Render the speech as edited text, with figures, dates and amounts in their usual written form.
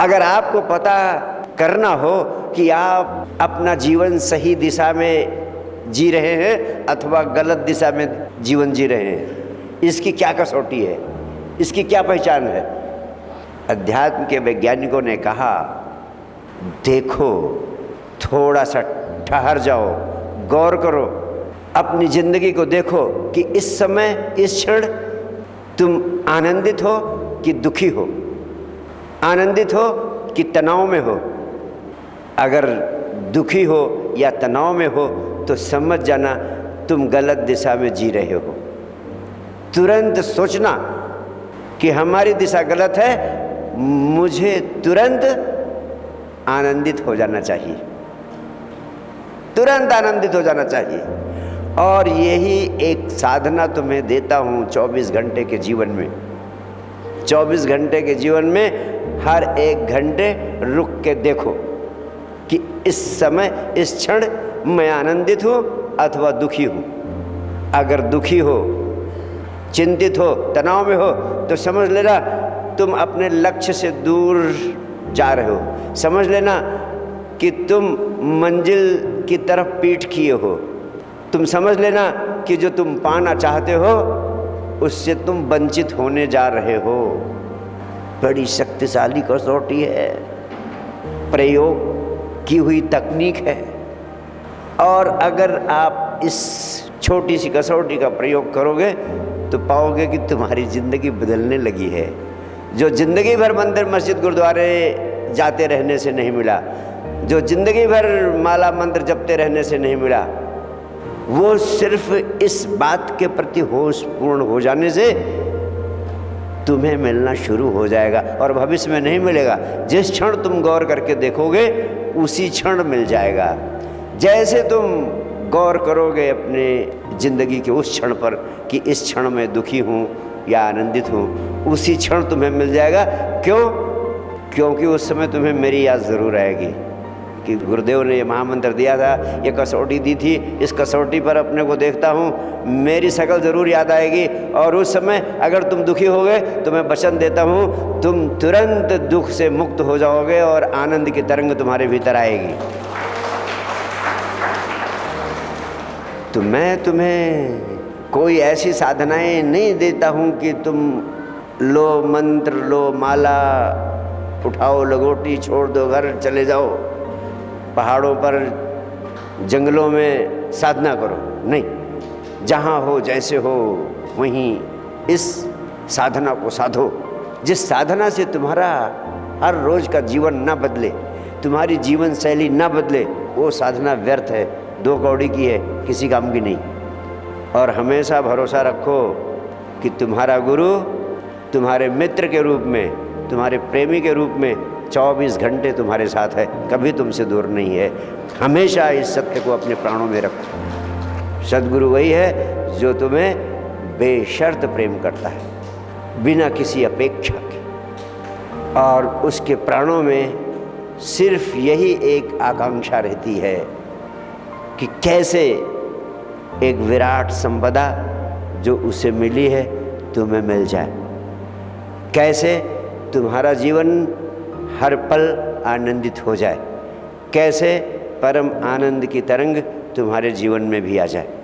अगर आपको पता करना हो कि आप अपना जीवन सही दिशा में जी रहे हैं अथवा गलत दिशा में जीवन जी रहे हैं, इसकी क्या कसौटी है, इसकी क्या पहचान है? अध्यात्म के वैज्ञानिकों ने कहा, देखो, थोड़ा सा ठहर जाओ, गौर करो, अपनी जिंदगी को देखो कि इस समय, इस क्षण तुम आनंदित हो कि दुखी हो, आनंदित हो कि तनाव में हो। अगर दुखी हो या तनाव में हो तो समझ जाना तुम गलत दिशा में जी रहे हो। तुरंत सोचना कि हमारी दिशा गलत है, मुझे तुरंत आनंदित हो जाना चाहिए, तुरंत आनंदित हो जाना चाहिए। और यही एक साधना तुम्हें देता हूँ 24 घंटे के जीवन में। 24 घंटे के जीवन में हर एक घंटे रुक के देखो कि इस समय, इस क्षण मैं आनंदित हूँ अथवा दुखी हूँ। अगर दुखी हो, चिंतित हो, तनाव में हो तो समझ लेना तुम अपने लक्ष्य से दूर जा रहे हो। समझ लेना कि तुम मंजिल की तरफ पीठ किए हो। तुम समझ लेना कि जो तुम पाना चाहते हो उससे तुम वंचित होने जा रहे हो। बड़ी शक्तिशाली कसौटी है, प्रयोग की हुई तकनीक है। और अगर आप इस छोटी सी कसौटी का प्रयोग करोगे तो पाओगे कि तुम्हारी ज़िंदगी बदलने लगी है। जो ज़िंदगी भर मंदिर मस्जिद गुरुद्वारे जाते रहने से नहीं मिला, जो ज़िंदगी भर माला मंत्र जपते रहने से नहीं मिला, वो सिर्फ इस बात के प्रति होश पूर्ण हो जाने से तुम्हें मिलना शुरू हो जाएगा और भविष्य में नहीं मिलेगा। जिस क्षण तुम गौर करके देखोगे उसी क्षण मिल जाएगा। जैसे तुम गौर करोगे अपने ज़िंदगी के उस क्षण पर कि इस क्षण में दुखी हूँ या आनंदित हूँ, उसी क्षण तुम्हें मिल जाएगा। क्यों? क्योंकि उस समय तुम्हें मेरी याद ज़रूर आएगी कि गुरुदेव ने ये महामंत्र दिया था, ये कसौटी दी थी, इस कसौटी पर अपने को देखता हूँ, मेरी शक्ल ज़रूर याद आएगी। और उस समय अगर तुम दुखी हो गए तो मैं वचन देता हूँ, तुम तुरंत दुख से मुक्त हो जाओगे और आनंद की तरंग तुम्हारे भीतर आएगी। तो मैं तुम्हें कोई ऐसी साधनाएं नहीं देता हूँ कि तुम लो मंत्र, लो माला, उठाओ लगोटी, छोड़ दो घर, चले जाओ पहाड़ों पर, जंगलों में साधना करो। नहीं, जहाँ हो, जैसे हो, वहीं इस साधना को साधो। जिस साधना से तुम्हारा हर रोज का जीवन ना बदले, तुम्हारी जीवन शैली ना बदले, वो साधना व्यर्थ है, दो कौड़ी की है, किसी काम की नहीं। और हमेशा भरोसा रखो कि तुम्हारा गुरु तुम्हारे मित्र के रूप में, तुम्हारे प्रेमी के रूप में 24 घंटे तुम्हारे साथ है, कभी तुमसे दूर नहीं है। हमेशा इस सत्य को अपने प्राणों में रखो। सद्गुरु वही है जो तुम्हें बेशर्त प्रेम करता है, बिना किसी अपेक्षा के, और उसके प्राणों में सिर्फ यही एक आकांक्षा रहती है कि कैसे एक विराट संपदा जो उसे मिली है तुम्हें मिल जाए, कैसे तुम्हारा जीवन हर पल आनंदित हो जाए, कैसे परम आनंद की तरंग तुम्हारे जीवन में भी आ जाए।